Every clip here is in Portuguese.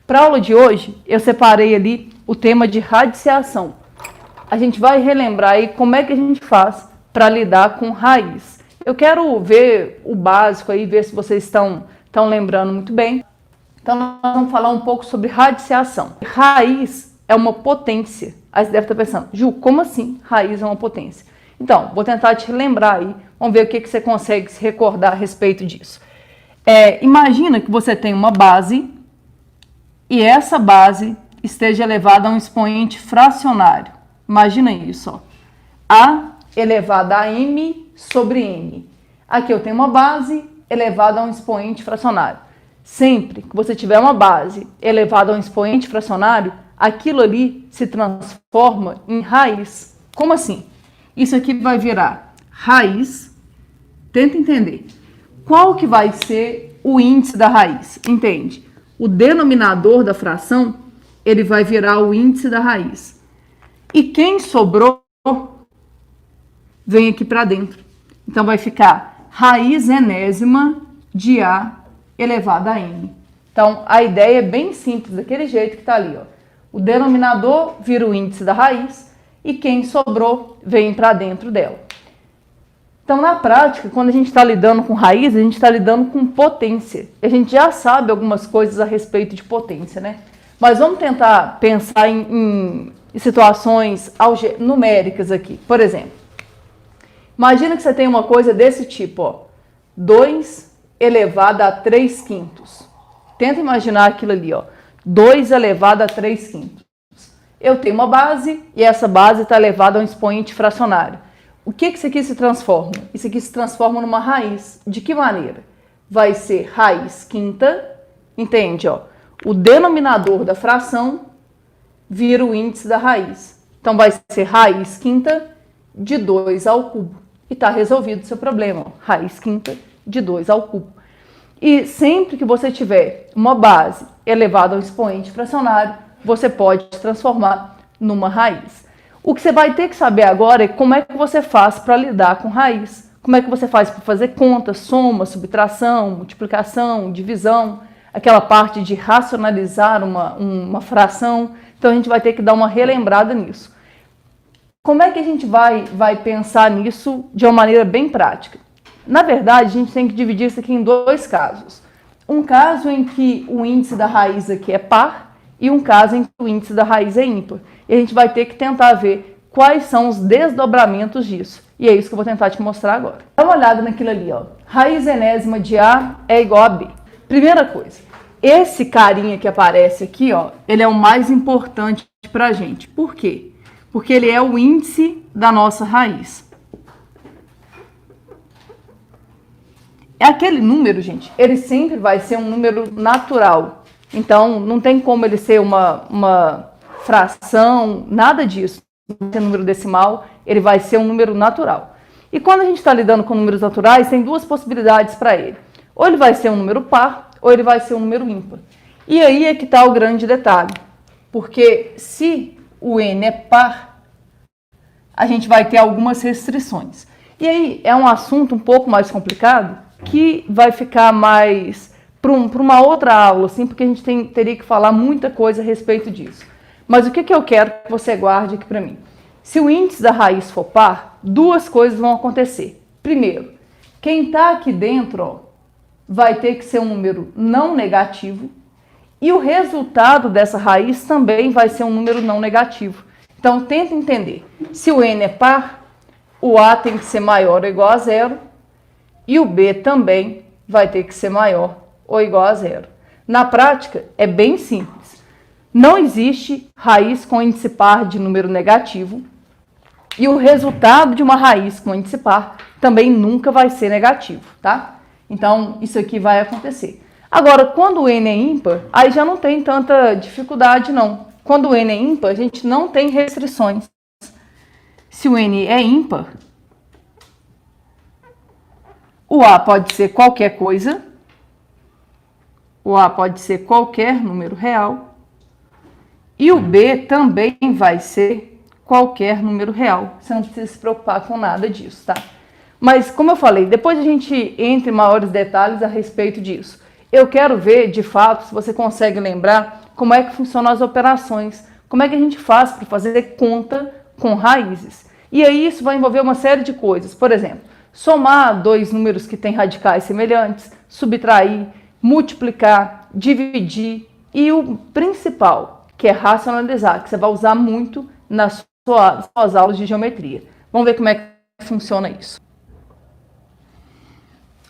Para a aula de hoje, eu separei ali o tema de radiciação. A gente vai relembrar aí como é que a gente faz para lidar com raiz. Eu quero ver o básico aí, ver se vocês estão lembrando muito bem. Então, nós vamos falar um pouco sobre radiciação. Raiz é uma potência. Aí você deve estar pensando, Ju, como assim raiz é uma potência? Então, vou tentar te lembrar aí, vamos ver o que você consegue se recordar a respeito disso. Imagina que você tem uma base e essa base esteja elevada a um expoente fracionário. Imagina isso, ó. A elevado a m sobre n. Aqui eu tenho uma base elevada a um expoente fracionário. Sempre que você tiver uma base elevada a um expoente fracionário, aquilo ali se transforma em raiz. Como assim? Isso aqui vai virar raiz. Tenta entender. Qual que vai ser o índice da raiz? Entende? O denominador da fração, ele vai virar o índice da raiz. E quem sobrou, vem aqui para dentro. Então, vai ficar raiz enésima de A elevado a n. Então, a ideia é bem simples, daquele jeito que está ali, ó. O denominador vira o índice da raiz e quem sobrou vem para dentro dela. Então, na prática, quando a gente está lidando com raiz, a gente está lidando com potência. A gente já sabe algumas coisas a respeito de potência, né? Mas vamos tentar pensar em situações numéricas aqui. Por exemplo, imagina que você tem uma coisa desse tipo, ó, 2 elevado a 3 quintos. Tenta imaginar aquilo ali, ó, 2 elevado a 3 quintos. Eu tenho uma base e essa base está elevada a um expoente fracionário. O que isso aqui se transforma? Isso aqui se transforma numa raiz. De que maneira? Vai ser raiz quinta, entende? Ó? O denominador da fração vira o índice da raiz. Então, vai ser raiz quinta de 2 ao cubo. E está resolvido o seu problema. Ó. Raiz quinta de 2 ao cubo. E sempre que você tiver uma base elevada ao expoente fracionário, você pode transformar numa raiz. O que você vai ter que saber agora é como é que você faz para lidar com raiz. Como é que você faz para fazer conta, soma, subtração, multiplicação, divisão, aquela parte de racionalizar uma fração. Então, a gente vai ter que dar uma relembrada nisso. Como é que a gente vai pensar nisso de uma maneira bem prática? Na verdade, a gente tem que dividir isso aqui em dois casos. Um caso em que o índice da raiz aqui é par e um caso em que o índice da raiz é ímpar. E a gente vai ter que tentar ver quais são os desdobramentos disso. E é isso que eu vou tentar te mostrar agora. Dá uma olhada naquilo ali, ó. Raiz enésima de A é igual a B. Primeira coisa, esse carinha que aparece aqui, ó, ele é o mais importante pra gente. Por quê? Porque ele é o índice da nossa raiz. Aquele número, gente, ele sempre vai ser um número natural. Então, não tem como ele ser uma fração, nada disso. Não ser número decimal, ele vai ser um número natural. E quando a gente está lidando com números naturais, tem duas possibilidades para ele. Ou ele vai ser um número par, ou ele vai ser um número ímpar. E aí é que está o grande detalhe. Porque se o n é par, a gente vai ter algumas restrições. E aí é um assunto um pouco mais complicado, que vai ficar mais para uma outra aula, assim, porque a gente teria que falar muita coisa a respeito disso. Mas o que eu quero que você guarde aqui para mim? Se o índice da raiz for par, duas coisas vão acontecer. Primeiro, quem está aqui dentro, ó, vai ter que ser um número não negativo e o resultado dessa raiz também vai ser um número não negativo. Então, tenta entender. Se o n é par, o a tem que ser maior ou igual a zero e o b também vai ter que ser maior ou igual a zero. Na prática, é bem simples. Não existe raiz com índice par de número negativo e o resultado de uma raiz com índice par também nunca vai ser negativo, tá? Então, isso aqui vai acontecer. Agora, quando o n é ímpar, aí já não tem tanta dificuldade, não. Quando o n é ímpar, a gente não tem restrições. Se o n é ímpar, o a pode ser qualquer coisa, o a pode ser qualquer número real, e o b também vai ser qualquer número real. Você não precisa se preocupar com nada disso, tá? Mas, como eu falei, depois a gente entra em maiores detalhes a respeito disso. Eu quero ver, de fato, se você consegue lembrar como é que funcionam as operações, como é que a gente faz para fazer conta com raízes. E aí isso vai envolver uma série de coisas, por exemplo, somar dois números que têm radicais semelhantes, subtrair, multiplicar, dividir e o principal, que é racionalizar, que você vai usar muito nas suas aulas de geometria. Vamos ver como é que funciona isso.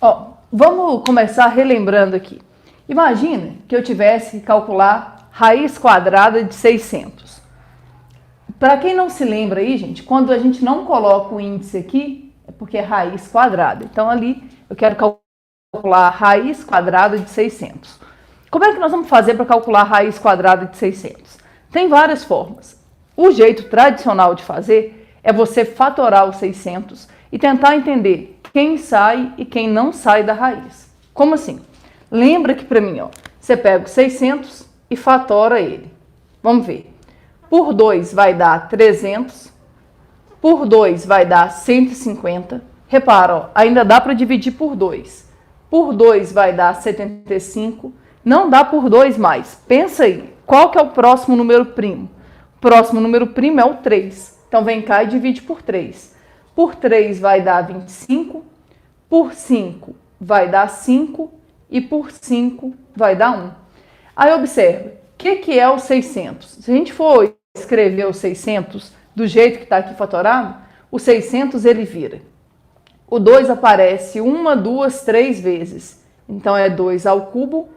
Ó, vamos começar relembrando aqui. Imagina que eu tivesse que calcular raiz quadrada de 600. Para quem não se lembra aí, gente, quando a gente não coloca o índice aqui, é porque é raiz quadrada. Então ali eu quero calcular a raiz quadrada de 600. Como é que nós vamos fazer para calcular a raiz quadrada de 600? Tem várias formas. O jeito tradicional de fazer é você fatorar o 600 e tentar entender quem sai e quem não sai da raiz. Como assim? Lembra que para mim, ó, você pega o 600 e fatora ele. Vamos ver. Por 2 vai dar 300, por 2 vai dar 150. Repara, ó, ainda dá para dividir por 2. Por 2 vai dar 75. Não dá por 2 mais. Pensa aí, qual que é o próximo número primo? O próximo número primo é o 3. Então vem cá e divide por 3. Por 3 vai dar 25, por 5 vai dar 5 e por 5 vai dar 1. Aí observa, o que é o 600? Se a gente for escrever o 600 do jeito que está aqui fatorado, o 600 ele vira. O 2 aparece 1, 2, 3 vezes. Então é 2 ao cubo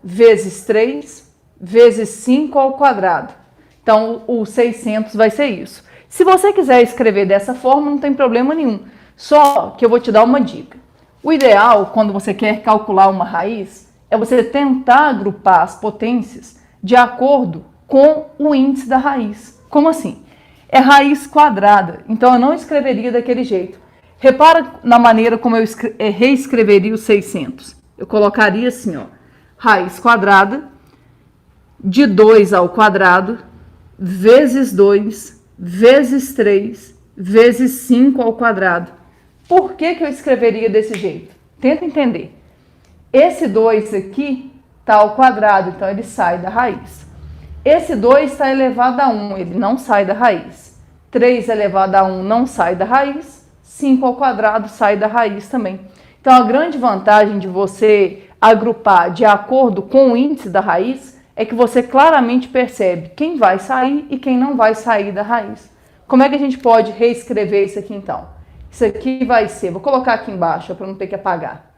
vezes 3 vezes 5 ao quadrado. Então o 600 vai ser isso. Se você quiser escrever dessa forma, não tem problema nenhum. Só que eu vou te dar uma dica. O ideal, quando você quer calcular uma raiz, é você tentar agrupar as potências de acordo com o índice da raiz. Como assim? É raiz quadrada, então eu não escreveria daquele jeito. Repara na maneira como eu reescreveria os 600. Eu colocaria assim, ó, raiz quadrada de 2 ao quadrado vezes 2 vezes 3 vezes 5 ao quadrado. Por que eu escreveria desse jeito? Tenta entender. Esse 2 aqui está ao quadrado, então ele sai da raiz. Esse 2 está elevado a 1, ele não sai da raiz. 3 elevado a 1 não sai da raiz. 5 ao quadrado sai da raiz também. Então, a grande vantagem de você agrupar de acordo com o índice da raiz é que você claramente percebe quem vai sair e quem não vai sair da raiz. Como é que a gente pode reescrever isso aqui, então? Isso aqui vai ser, vou colocar aqui embaixo para não ter que apagar.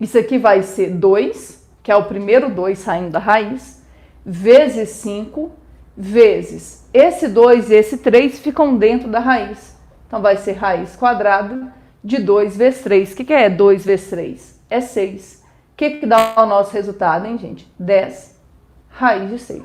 Isso aqui vai ser 2, que é o primeiro 2 saindo da raiz, vezes 5, vezes esse 2 e esse 3 ficam dentro da raiz. Então, vai ser raiz quadrada de 2 vezes 3. O que é 2 vezes 3? É 6. O que dá o nosso resultado, hein, gente? 10 raiz de 6.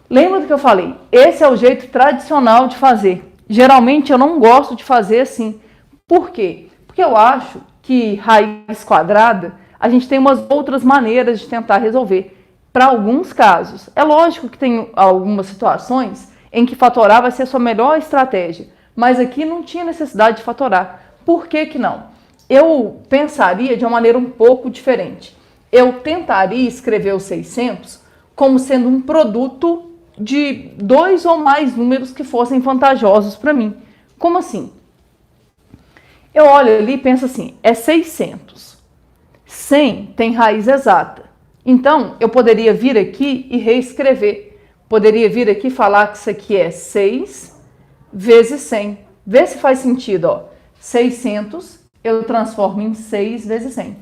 Lembra do que eu falei? Esse é o jeito tradicional de fazer. Geralmente eu não gosto de fazer assim. Por quê? Porque eu acho que raiz quadrada, a gente tem umas outras maneiras de tentar resolver. Para alguns casos. É lógico que tem algumas situações em que fatorar vai ser a sua melhor estratégia. Mas aqui não tinha necessidade de fatorar. Por que que não? Eu pensaria de uma maneira um pouco diferente. Eu tentaria escrever os 600 como sendo um produto de 2 ou mais números que fossem vantajosos para mim. Como assim? Eu olho ali e penso assim, é 600. 100 tem raiz exata. Então, eu poderia vir aqui e reescrever. Poderia vir aqui e falar que isso aqui é 6 vezes 100. Vê se faz sentido, ó. 600 eu transformo em 6 vezes 100.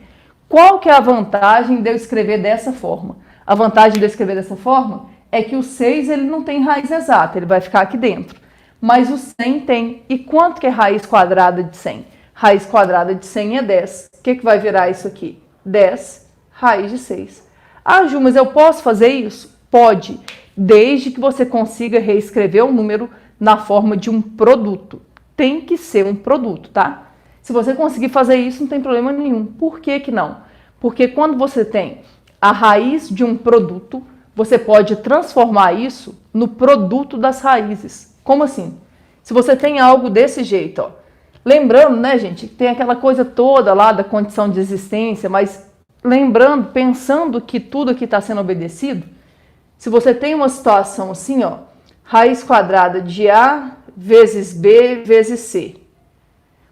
Qual que é a vantagem de eu escrever dessa forma? A vantagem de eu escrever dessa forma é que o 6 ele não tem raiz exata, ele vai ficar aqui dentro. Mas o 100 tem. E quanto que é raiz quadrada de 100? Raiz quadrada de 100 é 10. O que vai virar isso aqui? 10 raiz de 6. Ah, Ju, mas eu posso fazer isso? Pode, desde que você consiga reescrever o número na forma de um produto. Tem que ser um produto, tá? Se você conseguir fazer isso, não tem problema nenhum. Por que que não? Porque quando você tem a raiz de um produto, você pode transformar isso no produto das raízes. Como assim? Se você tem algo desse jeito, ó. Lembrando, né, gente, que tem aquela coisa toda lá da condição de existência, mas lembrando, pensando que tudo aqui está sendo obedecido, se você tem uma situação assim, ó, raiz quadrada de A vezes B vezes C.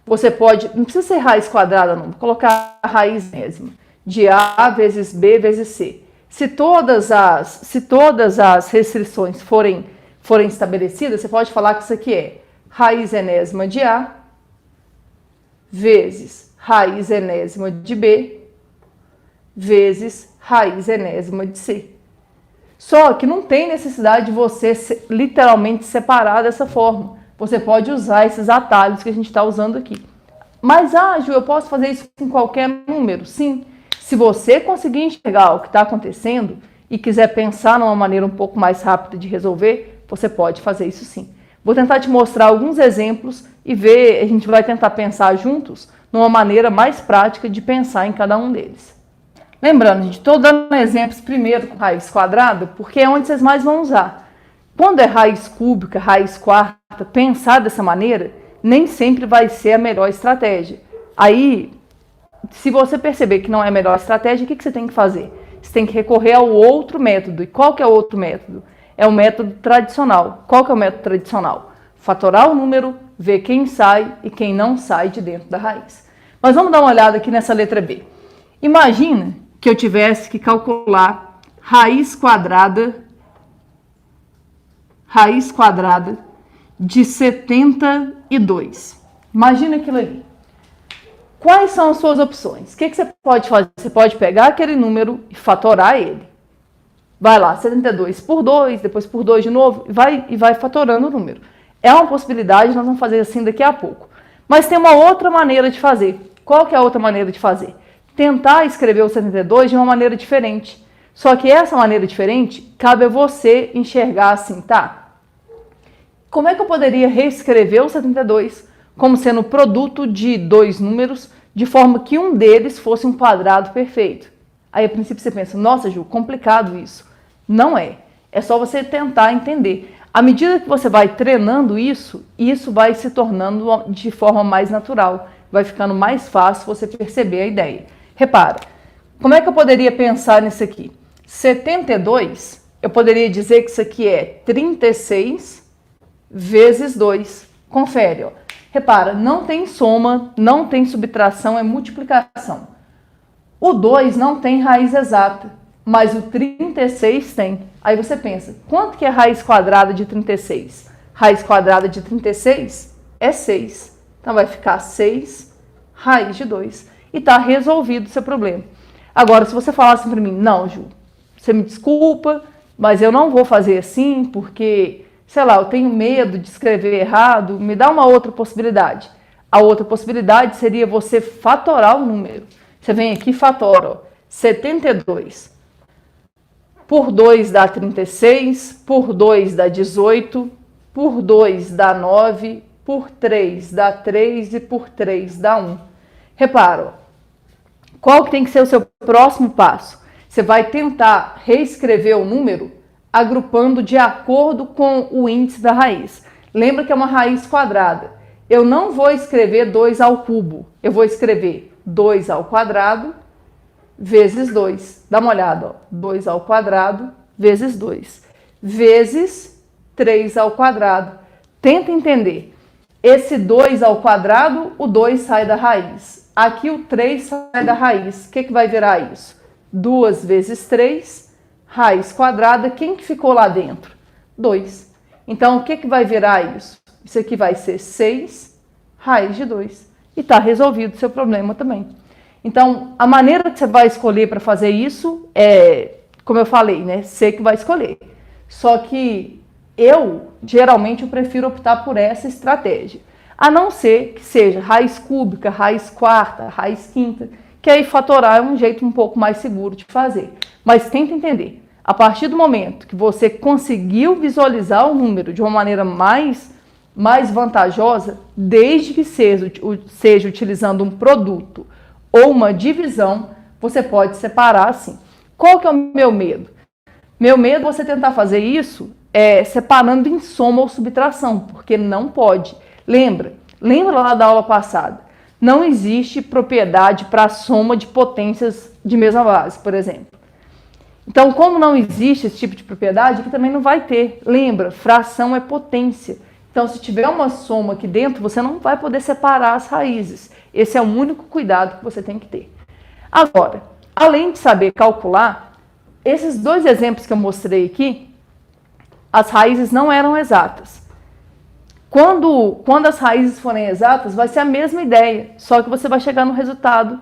Você pode, não precisa ser raiz quadrada não, vou colocar a raiz enésima, de A vezes B vezes C. Se todas as restrições forem estabelecidas, você pode falar que isso aqui é raiz enésima de A vezes raiz enésima de B vezes raiz enésima de C. Só que não tem necessidade de você literalmente separar dessa forma. Você pode usar esses atalhos que a gente está usando aqui. Mas, Ju, eu posso fazer isso com qualquer número? Sim. Se você conseguir enxergar o que está acontecendo e quiser pensar numa maneira um pouco mais rápida de resolver, você pode fazer isso sim. Vou tentar te mostrar alguns exemplos e ver, a gente vai tentar pensar juntos numa maneira mais prática de pensar em cada um deles. Lembrando, gente, estou dando exemplos primeiro com raiz quadrada, porque é onde vocês mais vão usar. Quando é raiz cúbica, raiz quarta, pensar dessa maneira, nem sempre vai ser a melhor estratégia. Aí, se você perceber que não é a melhor estratégia, o que você tem que fazer? Você tem que recorrer ao outro método. E qual que é o outro método? É o método tradicional. Qual que é o método tradicional? Fatorar o número, ver quem sai e quem não sai de dentro da raiz. Mas vamos dar uma olhada aqui nessa letra B. Imagina que eu tivesse que calcular raiz quadrada de 72. Imagina aquilo ali. Quais são as suas opções? O que você pode fazer? Você pode pegar aquele número e fatorar ele. Vai lá, 72 por 2, depois por 2 de novo, e vai fatorando o número. É uma possibilidade, nós vamos fazer assim daqui a pouco. Mas tem uma outra maneira de fazer. Qual que é a outra maneira de fazer? Tentar escrever o 72 de uma maneira diferente. Só que essa maneira diferente, cabe a você enxergar assim, tá? Como é que eu poderia reescrever o 72 como sendo o produto de dois números, de forma que um deles fosse um quadrado perfeito? Aí, a princípio, você pensa, nossa, Ju, complicado isso. Não é. É só você tentar entender. À medida que você vai treinando isso vai se tornando de forma mais natural. Vai ficando mais fácil você perceber a ideia. Repara, como é que eu poderia pensar nisso aqui? 72, eu poderia dizer que isso aqui é 36 vezes 2. Confere, ó. Repara, não tem soma, não tem subtração, é multiplicação. O 2 não tem raiz exata, mas o 36 tem. Aí você pensa, quanto que é raiz quadrada de 36? Raiz quadrada de 36 é 6. Então vai ficar 6 raiz de 2. E está resolvido o seu problema. Agora, se você falar assim para mim, não, Ju, você me desculpa, mas eu não vou fazer assim porque, sei lá, eu tenho medo de escrever errado, me dá uma outra possibilidade. A outra possibilidade seria você fatorar o número. Você vem aqui e fatora, ó, 72 por 2 dá 36, por 2 dá 18, por 2 dá 9, por 3 dá 3 e por 3 dá 1. Repara, qual que tem que ser o seu próximo passo? Você vai tentar reescrever o número agrupando de acordo com o índice da raiz. Lembra que é uma raiz quadrada. Eu não vou escrever 2 ao cubo. Eu vou escrever 2 ao quadrado vezes 2. Dá uma olhada, ó. 2 ao quadrado vezes 2. Vezes 3 ao quadrado. Tenta entender. Esse 2 ao quadrado, o 2 sai da raiz. Aqui o 3 sai da raiz. O que vai virar isso? 2 vezes 3, raiz quadrada. Quem que ficou lá dentro? 2. Então, o que vai virar isso? Isso aqui vai ser 6 raiz de 2. E está resolvido o seu problema também. Então, a maneira que você vai escolher para fazer isso é, como eu falei, né? Você que vai escolher. Só que geralmente, eu prefiro optar por essa estratégia. A não ser que seja raiz cúbica, raiz quarta, raiz quinta, que aí fatorar é um jeito um pouco mais seguro de fazer. Mas tenta entender. A partir do momento que você conseguiu visualizar o número de uma maneira mais vantajosa, desde que seja utilizando um produto ou uma divisão, você pode separar assim. Qual que é o meu medo? Meu medo é você tentar fazer isso separando em soma ou subtração, porque não pode. Lembra lá da aula passada. Não existe propriedade para a soma de potências de mesma base, por exemplo. Então, como não existe esse tipo de propriedade, aqui também não vai ter. Lembra, fração é potência. Então, se tiver uma soma aqui dentro, você não vai poder separar as raízes. Esse é o único cuidado que você tem que ter. Agora, além de saber calcular, esses dois exemplos que eu mostrei aqui, as raízes não eram exatas. Quando as raízes forem exatas, vai ser a mesma ideia, só que você vai chegar no resultado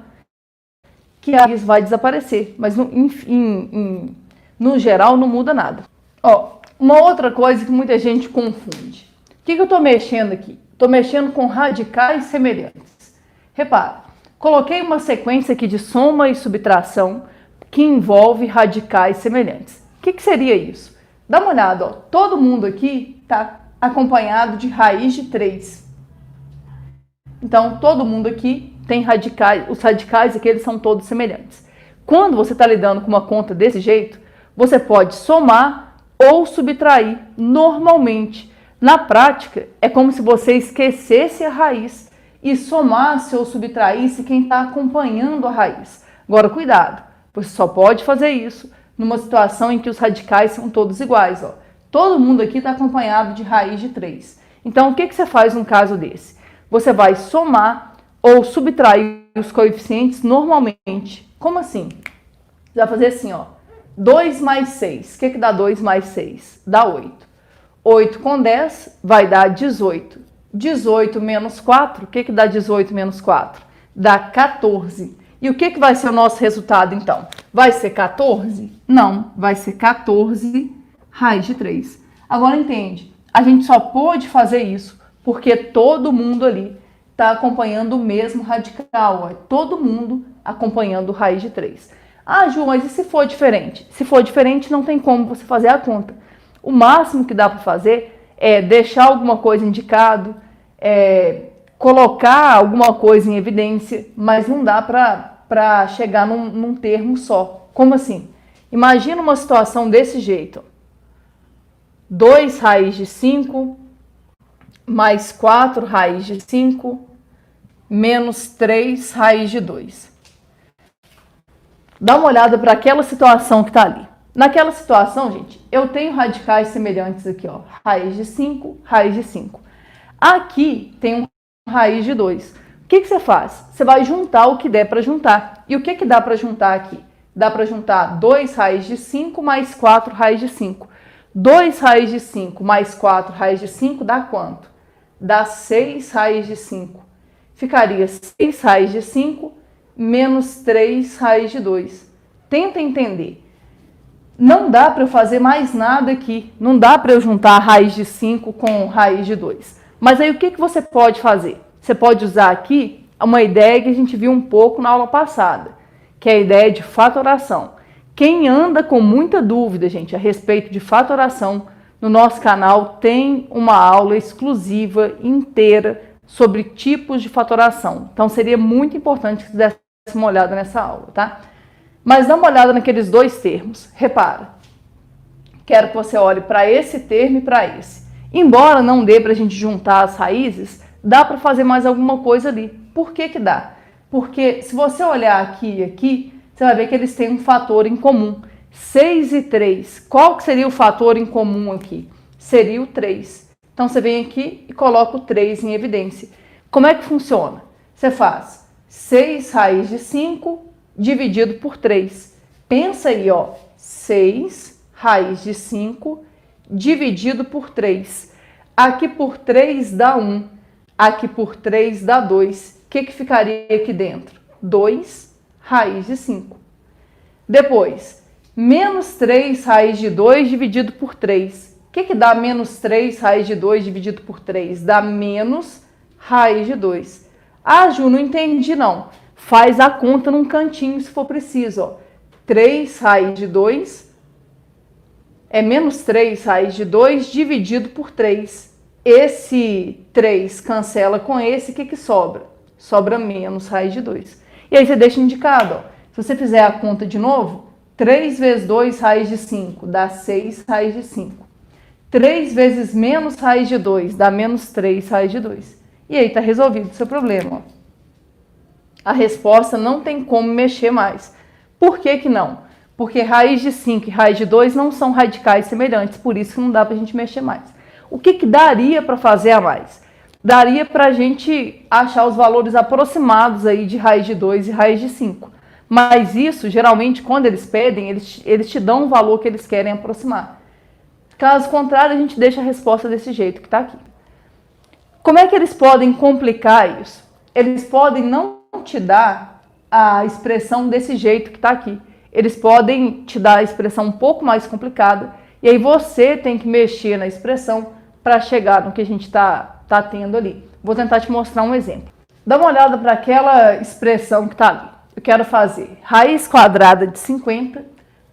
que a raiz vai desaparecer, mas no geral não muda nada. Ó, uma outra coisa que muita gente confunde. O que eu estou mexendo aqui? Estou mexendo com radicais semelhantes. Repara, coloquei uma sequência aqui de soma e subtração que envolve radicais semelhantes. O que seria isso? Dá uma olhada, ó. Todo mundo aqui está acompanhado de raiz de 3. Então, todo mundo aqui tem radicais, os radicais aqui eles são todos semelhantes. Quando você está lidando com uma conta desse jeito, você pode somar ou subtrair normalmente. Na prática, é como se você esquecesse a raiz e somasse ou subtraísse quem está acompanhando a raiz. Agora, cuidado, você só pode fazer isso numa situação em que os radicais são todos iguais. Ó. Todo mundo aqui está acompanhado de raiz de 3. Então, o que você faz num caso desse? Você vai somar ou subtrair os coeficientes normalmente. Como assim? Você vai fazer assim, ó. 2 mais 6. O que dá 2 mais 6? Dá 8. 8 com 10 vai dar 18. 18 menos 4, o que dá 18 menos 4? Dá 14. E o que vai ser o nosso resultado, então? Vai ser 14? Não, vai ser 14 raiz de 3. Agora entende, a gente só pôde fazer isso porque todo mundo ali está acompanhando o mesmo radical. É todo mundo acompanhando raiz de 3. Ah, Ju, mas e se for diferente? Se for diferente, não tem como você fazer a conta. O máximo que dá para fazer é deixar alguma coisa indicado, colocar alguma coisa em evidência, mas não dá para chegar num termo só. Como assim? Imagina uma situação desse jeito. 2 raiz de 5 mais 4 raiz de 5 menos 3 raiz de 2. Dá uma olhada para aquela situação que está ali. Naquela situação, gente, eu tenho radicais semelhantes aqui, ó. Raiz de 5, raiz de 5. Aqui tem um raiz de 2. O que você faz? Você vai juntar o que der para juntar. E o que dá para juntar aqui? Dá para juntar 2 raiz de 5 mais 4 raiz de 5. 2 raiz de 5 mais 4 raiz de 5 dá quanto? Dá 6 raiz de 5. Ficaria 6 raiz de 5 menos 3 raiz de 2. Tenta entender. Não dá para eu fazer mais nada aqui. Não dá para eu juntar raiz de 5 com raiz de 2. Mas aí o que você pode fazer? Você pode usar aqui uma ideia que a gente viu um pouco na aula passada, que é a ideia de fatoração. Quem anda com muita dúvida, gente, a respeito de fatoração, no nosso canal tem uma aula exclusiva inteira sobre tipos de fatoração. Então seria muito importante que você desse uma olhada nessa aula, tá? Mas dá uma olhada naqueles dois termos. Repara. Quero que você olhe para esse termo e para esse. Embora não dê para a gente juntar as raízes, dá para fazer mais alguma coisa ali. Por que dá? Porque se você olhar aqui e aqui, você vai ver que eles têm um fator em comum. 6 e 3. Qual que seria o fator em comum aqui? Seria o 3. Então você vem aqui e coloca o 3 em evidência. Como é que funciona? Você faz 6 raiz de 5 dividido por 3. Pensa aí, ó. 6 raiz de 5 dividido por 3. Aqui por 3 dá 1. Aqui por 3 dá 2. O que ficaria aqui dentro? 2 raiz de 5. Depois, menos 3 raiz de 2 dividido por 3. O que dá menos 3 raiz de 2 dividido por 3? Dá menos raiz de 2. Ah, Ju, não entendi não. Faz a conta num cantinho se for preciso. Ó. 3 raiz de 2 é menos 3 raiz de 2 dividido por 3. Esse 3 cancela com esse, o que sobra? Sobra menos raiz de 2. E aí você deixa indicado. Ó. Se você fizer a conta de novo, 3 vezes 2 raiz de 5 dá 6 raiz de 5. 3 vezes menos raiz de 2 dá menos 3 raiz de 2. E aí está resolvido o seu problema. Ó. a resposta não tem como mexer mais. Por que que não? Porque raiz de 5 e raiz de 2 não são radicais semelhantes, por isso que não dá para a gente mexer mais. O que que daria para fazer a mais? Daria para a gente achar os valores aproximados aí de raiz de 2 e raiz de 5. Mas isso, geralmente, quando eles pedem, eles te dão um valor que eles querem aproximar. Caso contrário, a gente deixa a resposta desse jeito que está aqui. Como é que eles podem complicar isso? Eles podem não te dar a expressão desse jeito que está aqui. Eles podem te dar a expressão um pouco mais complicada, e aí você tem que mexer na expressão para chegar no que a gente está tendo ali. Vou tentar te mostrar um exemplo. Dá uma olhada para aquela expressão que está ali. Eu quero fazer raiz quadrada de 50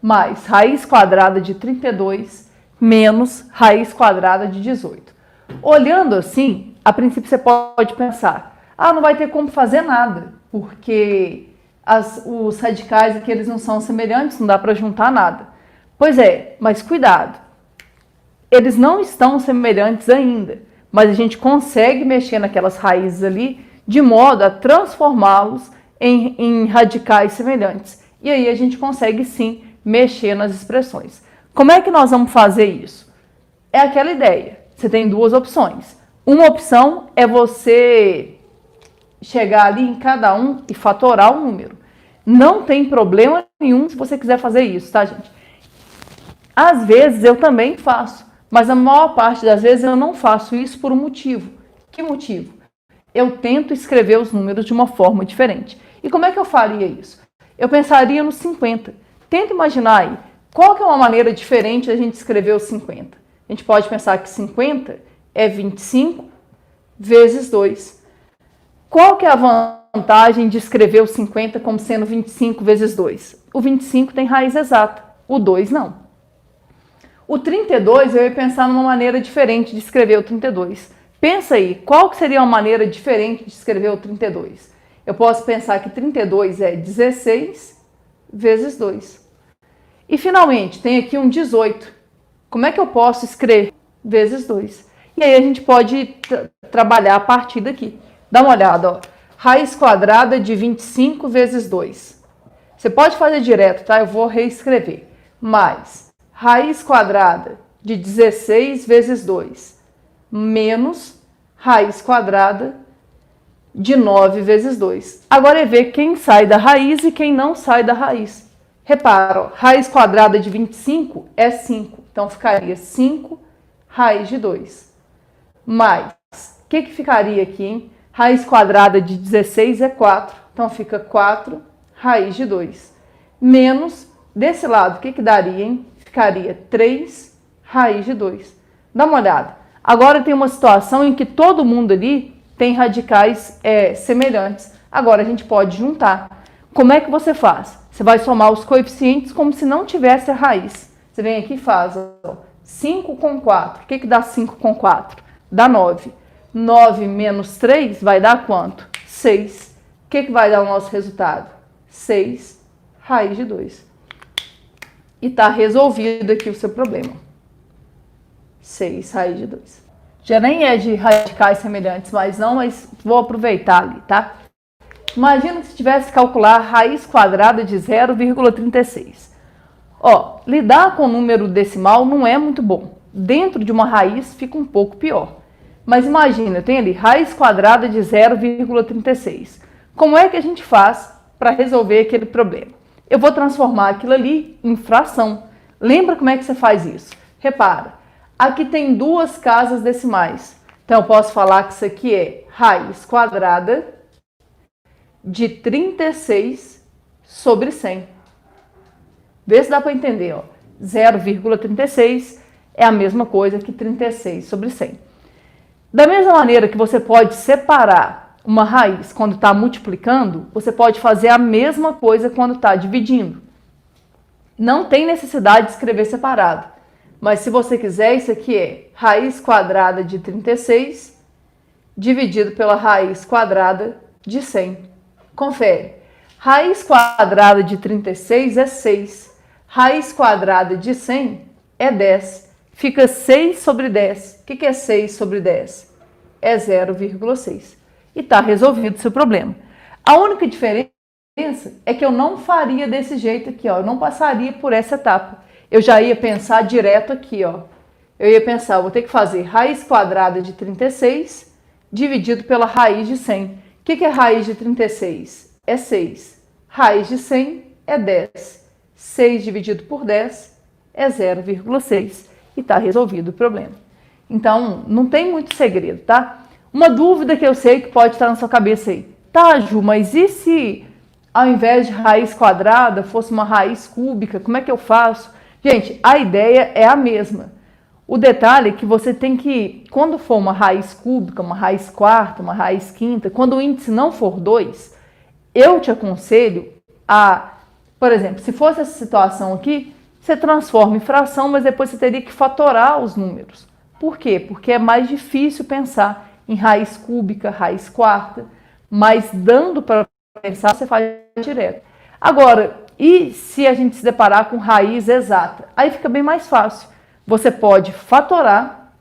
mais raiz quadrada de 32 menos raiz quadrada de 18. Olhando assim, a princípio você pode pensar, não vai ter como fazer nada, porque os radicais aqui eles não são semelhantes, não dá para juntar nada. Pois é, mas cuidado, eles não estão semelhantes ainda, mas a gente consegue mexer naquelas raízes ali de modo a transformá-los em radicais semelhantes. E aí a gente consegue sim mexer nas expressões. Como é que nós vamos fazer isso? É aquela ideia. Você tem duas opções. Uma opção é você chegar ali em cada um e fatorar o número. Não tem problema nenhum se você quiser fazer isso, tá, gente? Às vezes eu também faço, mas a maior parte das vezes eu não faço isso por um motivo. Que motivo? Eu tento escrever os números de uma forma diferente. E como é que eu faria isso? Eu pensaria no 50. Tenta imaginar aí, qual que é uma maneira diferente da gente escrever os 50? A gente pode pensar que 50 é 25 vezes 2. Qual que é a vantagem de escrever o 50 como sendo 25 vezes 2? O 25 tem raiz exata, o 2 não. O 32 eu ia pensar numa maneira diferente de escrever o 32. Pensa aí, qual que seria uma maneira diferente de escrever o 32? Eu posso pensar que 32 é 16 vezes 2. E finalmente, tem aqui um 18. Como é que eu posso escrever vezes 2? E aí a gente pode trabalhar a partir daqui. Dá uma olhada, ó. Raiz quadrada de 25 vezes 2. Você pode fazer direto, tá? Eu vou reescrever. Mais raiz quadrada de 16 vezes 2 menos raiz quadrada de 9 vezes 2. Agora é ver quem sai da raiz e quem não sai da raiz. Repara, ó, raiz quadrada de 25 é 5. Então ficaria 5 raiz de 2. Mais, o que ficaria aqui, hein? Raiz quadrada de 16 é 4. Então fica 4 raiz de 2. Menos, desse lado, o que daria, hein? Ficaria 3 raiz de 2. Dá uma olhada. Agora tem uma situação em que todo mundo ali tem radicais semelhantes. Agora a gente pode juntar. Como é que você faz? Você vai somar os coeficientes como se não tivesse a raiz. Você vem aqui e faz 5 com 4. O que dá 5 com 4? Dá 9. 9 menos 3 vai dar quanto? 6. O que vai dar o nosso resultado? 6 raiz de 2. E está resolvido aqui o seu problema. 6 raiz de 2. Já nem é de radicais semelhantes, mas vou aproveitar ali, tá? Imagina se tivesse que calcular a raiz quadrada de 0,36. Ó, lidar com o número decimal não é muito bom. Dentro de uma raiz fica um pouco pior. Mas imagina, eu tenho ali raiz quadrada de 0,36. Como é que a gente faz para resolver aquele problema? Eu vou transformar aquilo ali em fração. Lembra como é que você faz isso? Repara, aqui tem duas casas decimais. Então eu posso falar que isso aqui é raiz quadrada de 36 sobre 100. Vê se dá para entender, ó. 0,36 é a mesma coisa que 36 sobre 100. Da mesma maneira que você pode separar uma raiz quando está multiplicando, você pode fazer a mesma coisa quando está dividindo. Não tem necessidade de escrever separado. Mas se você quiser, isso aqui é raiz quadrada de 36 dividido pela raiz quadrada de 100. Confere. Raiz quadrada de 36 é 6. Raiz quadrada de 100 é 10. Fica 6 sobre 10. O que é 6 sobre 10? É 0,6. E está resolvido o seu problema. A única diferença é que eu não faria desse jeito aqui, ó. Eu não passaria por essa etapa. Eu já ia pensar direto aqui, ó. Eu ia pensar, eu vou ter que fazer raiz quadrada de 36 dividido pela raiz de 100. O que é raiz de 36? É 6. Raiz de 100 é 10. 6 dividido por 10 é 0,6. E está resolvido o problema. Então, não tem muito segredo, tá? Uma dúvida que eu sei que pode estar na sua cabeça aí. Tá, Ju, mas e se ao invés de raiz quadrada fosse uma raiz cúbica? Como é que eu faço? Gente, a ideia é a mesma. O detalhe é que você tem que, quando for uma raiz cúbica, uma raiz quarta, uma raiz quinta, quando o índice não for 2, eu te aconselho a, por exemplo, se fosse essa situação aqui, você transforma em fração, mas depois você teria que fatorar os números. Por quê? Porque é mais difícil pensar em raiz cúbica, raiz quarta, mas dando para pensar, você faz direto. Agora, e se a gente se deparar com raiz exata? Aí fica bem mais fácil. Você pode fatorar,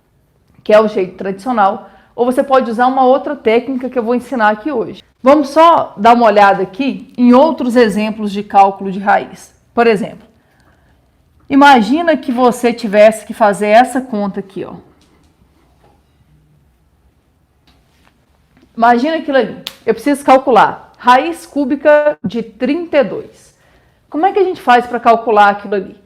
que é o jeito tradicional, ou você pode usar uma outra técnica que eu vou ensinar aqui hoje. Vamos só dar uma olhada aqui em outros exemplos de cálculo de raiz. Por exemplo, imagina que você tivesse que fazer essa conta aqui, ó. Imagina aquilo ali. Eu preciso calcular raiz cúbica de 32. Como é que a gente faz para calcular aquilo ali?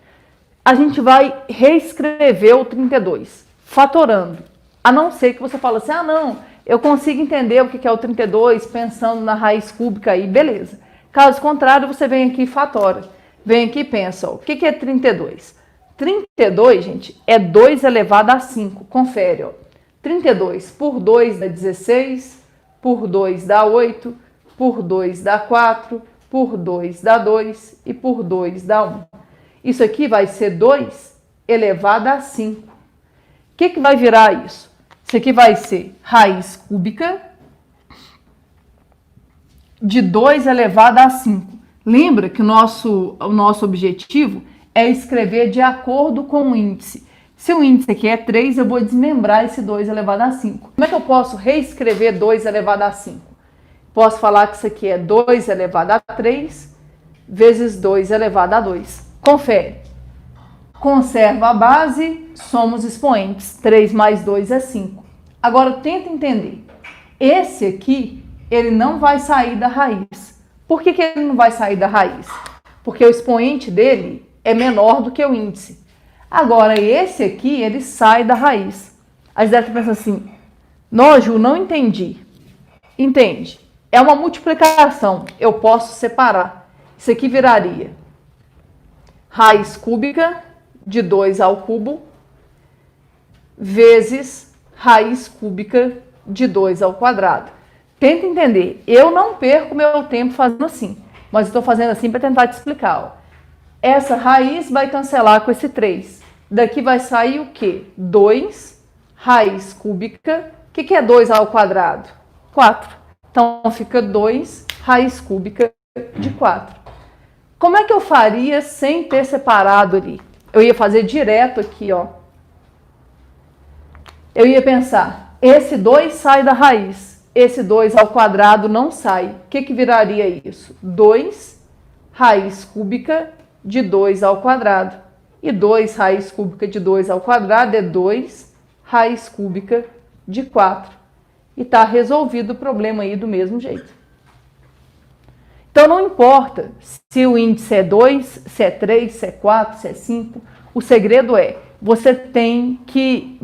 A gente vai reescrever o 32, fatorando. A não ser que você fale assim, ah não, eu consigo entender o que é o 32 pensando na raiz cúbica aí, beleza. Caso contrário, você vem aqui e fatora. Vem aqui e pensa, ó, o que é 32? 32, gente, é 2 elevado a 5. Confere, ó. 32 por 2 dá 16, por 2 dá 8, por 2 dá 4, por 2 dá 2 e por 2 dá 1. Isso aqui vai ser 2 elevado a 5. O que vai virar isso? Isso aqui vai ser raiz cúbica de 2 elevado a 5. Lembra que o nosso objetivo é escrever de acordo com o índice. Se o índice aqui é 3, eu vou desmembrar esse 2 elevado a 5. Como é que eu posso reescrever 2 elevado a 5? Posso falar que isso aqui é 2 elevado a 3 vezes 2 elevado a 2. Confere. Conserva a base, somos expoentes. 3 mais 2 é 5. Agora, tenta entender. Esse aqui, ele não vai sair da raiz. Por que ele não vai sair da raiz? Porque o expoente dele é menor do que o índice. Agora, esse aqui, ele sai da raiz. Aí você deve pensar assim, não, Ju, não entendi. Entende? É uma multiplicação. Eu posso separar. Isso aqui viraria raiz cúbica de 2 ao cubo vezes raiz cúbica de 2 ao quadrado. Tenta entender. Eu não perco meu tempo fazendo assim, mas estou fazendo assim para tentar te explicar. Ó. Essa raiz vai cancelar com esse 3. Daqui vai sair o quê? 2 raiz cúbica. O que é 2 ao quadrado? 4. Então fica 2 raiz cúbica de 4. Como é que eu faria sem ter separado ali? Eu ia fazer direto aqui, ó. Eu ia pensar, esse 2 sai da raiz, esse 2 ao quadrado não sai. O que viraria isso? 2 raiz cúbica de 2 ao quadrado. E 2 raiz cúbica de 2 ao quadrado é 2 raiz cúbica de 4. E está resolvido o problema aí do mesmo jeito. Então, não importa se o índice é 2, se é 3, se é 4, se é 5. O segredo é, você tem que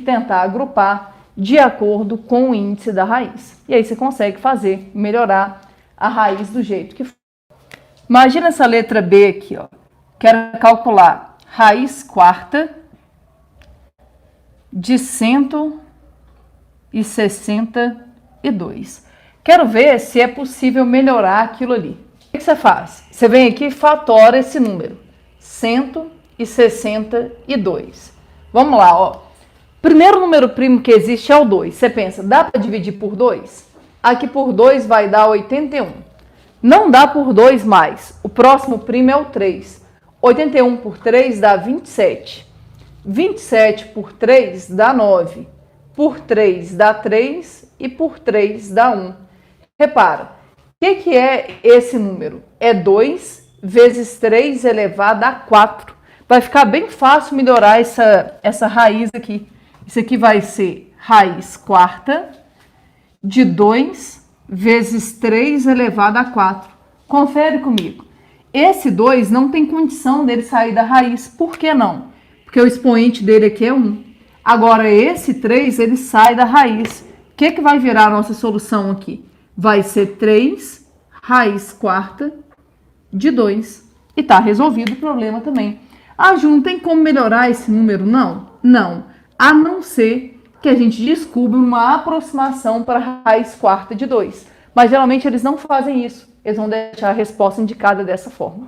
tentar agrupar de acordo com o índice da raiz. E aí você consegue fazer, melhorar a raiz do jeito que for. Imagina essa letra B aqui, ó. Quero calcular raiz quarta de 162. Quero ver se é possível melhorar aquilo ali. O que você faz? Você vem aqui e fatora esse número. 162. Vamos lá, ó. Primeiro número primo que existe é o 2. Você pensa, dá para dividir por 2? Aqui por 2 vai dar 81. Não dá por 2 mais. O próximo primo é o 3. 81 por 3 dá 27. 27 por 3 dá 9. Por 3 dá 3 e por 3 dá 1. Repara, que é esse número? É 2 vezes 3 elevado a 4. Vai ficar bem fácil melhorar essa raiz aqui. Isso aqui vai ser raiz quarta de 2 vezes 3 elevado a 4. Confere comigo. Esse 2 não tem condição dele sair da raiz. Por que não? Porque o expoente dele aqui é 1. Agora, esse 3, ele sai da raiz. O que vai virar a nossa solução aqui? Vai ser 3 raiz quarta de 2. E tá resolvido o problema também. Ah, Ju, não tem como melhorar esse número? Não. Não. A não ser que a gente descubra uma aproximação para a raiz quarta de 2. Mas geralmente eles não fazem isso. Eles vão deixar a resposta indicada dessa forma.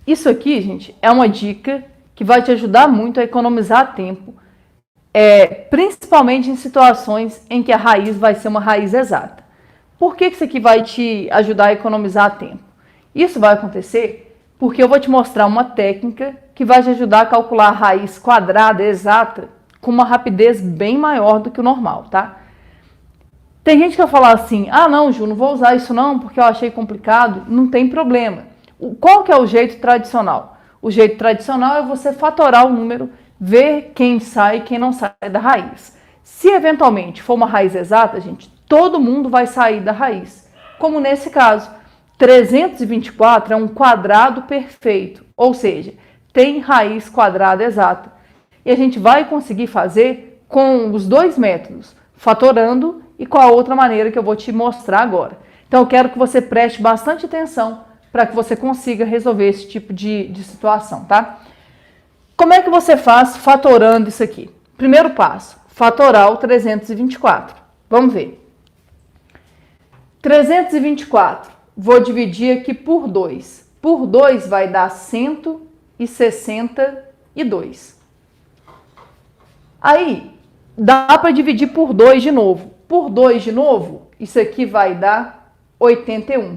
Isso aqui, gente, é uma dica que vai te ajudar muito a economizar tempo, principalmente em situações em que a raiz vai ser uma raiz exata. Por que isso aqui vai te ajudar a economizar tempo? Isso vai acontecer porque eu vou te mostrar uma técnica que vai te ajudar a calcular a raiz quadrada exata com uma rapidez bem maior do que o normal, tá? Tem gente que vai falar assim, ah não, Ju, não vou usar isso não porque eu achei complicado. Não tem problema. Qual que é o jeito tradicional? O jeito tradicional é você fatorar o número, ver quem sai e quem não sai da raiz. Se eventualmente for uma raiz exata, gente, todo mundo vai sair da raiz. Como nesse caso, 324 é um quadrado perfeito, ou seja, tem raiz quadrada exata. E a gente vai conseguir fazer com os dois métodos, fatorando e com a outra maneira que eu vou te mostrar agora. Então eu quero que você preste bastante atenção para que você consiga resolver esse tipo de situação, tá? Como é que você faz fatorando isso aqui? Primeiro passo, fatorar o 324. Vamos ver. 324, vou dividir aqui por 2. Por 2 vai dar 162. Aí, dá para dividir por 2 de novo. Por 2 de novo, isso aqui vai dar 81.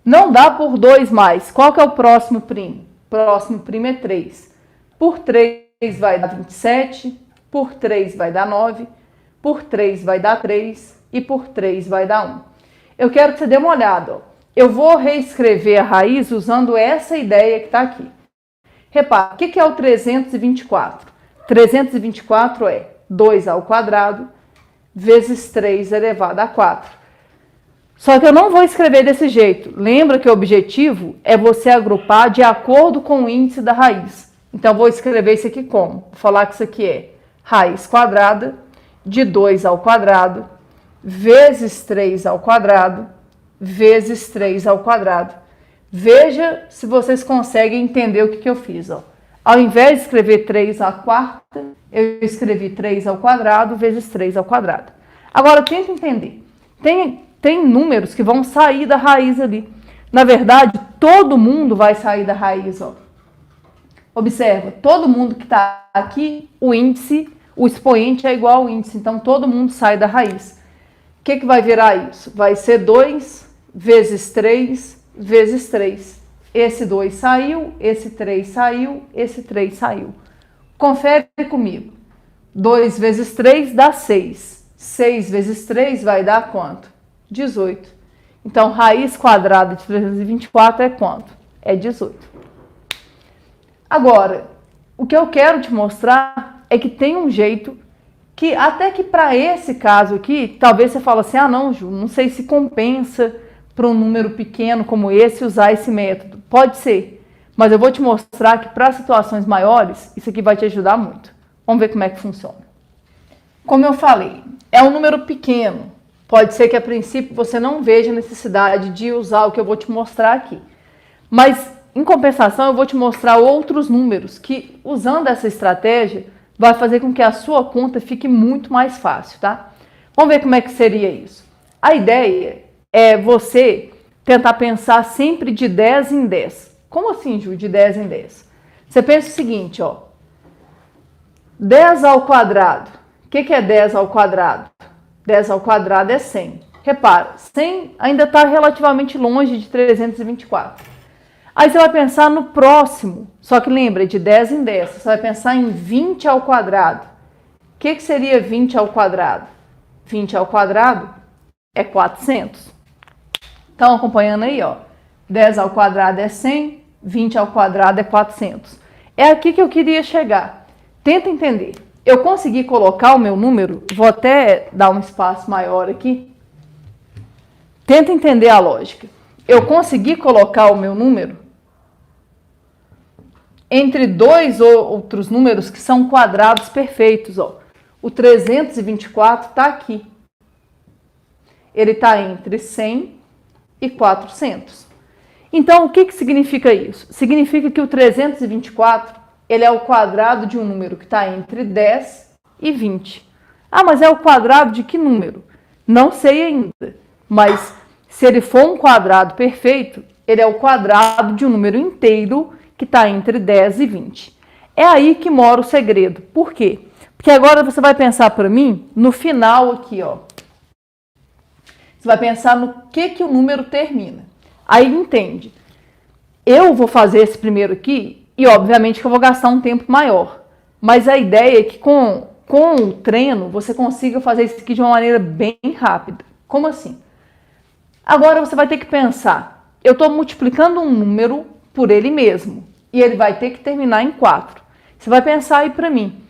Não dá por 2 mais. Qual que é o próximo primo? Próximo primo é 3. Por 3 vai dar 27. Por 3 vai dar 9. Por 3 vai dar 3. E por 3 vai dar 1. Eu quero que você dê uma olhada. Ó. Eu vou reescrever a raiz usando essa ideia que está aqui. Repara, o que é o 324? 324 é 2 ao quadrado vezes 3 elevado a 4. Só que eu não vou escrever desse jeito. Lembra que o objetivo é você agrupar de acordo com o índice da raiz. Então, eu vou escrever isso aqui como? Vou falar que isso aqui é raiz quadrada de 2 ao quadrado vezes 3 ao quadrado vezes 3 ao quadrado. Veja se vocês conseguem entender o que eu fiz. Ó. Ao invés de escrever 3 à quarta, eu escrevi 3 ao quadrado vezes 3 ao quadrado. Agora, tenta entender. Tem números que vão sair da raiz ali. Na verdade, todo mundo vai sair da raiz. Ó. Observa, todo mundo que está aqui, o índice, o expoente é igual ao índice. Então, todo mundo sai da raiz. O que vai virar isso? Vai ser 2 vezes 3 vezes 3. Esse 2 saiu, esse 3 saiu, esse 3 saiu. Confere comigo. 2 vezes 3 dá 6. 6 vezes 3 vai dar quanto? 18. Então, raiz quadrada de 324 é quanto? É 18. Agora, o que eu quero te mostrar é que tem um jeito que, até que para esse caso aqui, talvez você fale assim, ah não, Ju, não sei se compensa para um número pequeno como esse usar esse método. Pode ser, mas eu vou te mostrar que para situações maiores, isso aqui vai te ajudar muito. Vamos ver como é que funciona. Como eu falei, é um número pequeno. Pode ser que a princípio você não veja necessidade de usar o que eu vou te mostrar aqui. Mas, em compensação, eu vou te mostrar outros números que, usando essa estratégia, vai fazer com que a sua conta fique muito mais fácil, tá? Vamos ver como é que seria isso. A ideia é você tentar pensar sempre de 10 em 10. Como assim, Ju, de 10 em 10? Você pensa o seguinte, ó. 10 ao quadrado. O que é 10 ao quadrado? 10 ao quadrado é 100. Repara, 100 ainda está relativamente longe de 324. Aí você vai pensar no próximo, só que lembra, de 10 em 10. Você vai pensar em 20 ao quadrado. O que seria 20 ao quadrado? 20 ao quadrado é 400. Estão acompanhando aí, ó. 10 ao quadrado é 100, 20 ao quadrado é 400. É aqui que eu queria chegar. Tenta entender. Eu consegui colocar o meu número, vou até dar um espaço maior aqui. Tenta entender a lógica. Eu consegui colocar o meu número entre dois outros números que são quadrados perfeitos, ó. O 324 está aqui. Ele está entre 100 e 400. Então, o que significa isso? Significa que o 324, ele é o quadrado de um número que está entre 10 e 20. Ah, mas é o quadrado de que número? Não sei ainda. Mas, se ele for um quadrado perfeito, ele é o quadrado de um número inteiro que está entre 10 e 20. É aí que mora o segredo. Por quê? Porque agora você vai pensar para mim no final aqui, ó. Você vai pensar no que o número termina. Aí entende. Eu vou fazer esse primeiro aqui e obviamente que eu vou gastar um tempo maior. Mas a ideia é que com o treino você consiga fazer isso aqui de uma maneira bem rápida. Como assim? Agora você vai ter que pensar. Eu estou multiplicando um número por ele mesmo. E ele vai ter que terminar em 4. Você vai pensar aí para mim.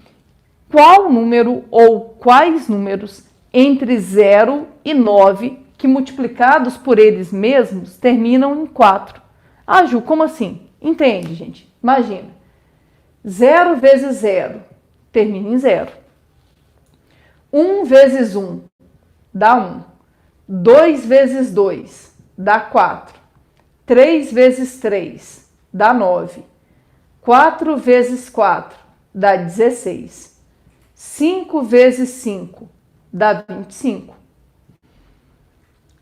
Qual número ou quais números entre 0 e 9 que multiplicados por eles mesmos terminam em 4? Ah, Ju, como assim? Entende, gente? Imagina. 0 vezes 0 termina em 0. 1 vezes 1 dá 1. 2 vezes 2 dá 4. 3 vezes 3 dá 9. 4 vezes 4 dá 16. 5 vezes 5 dá 25.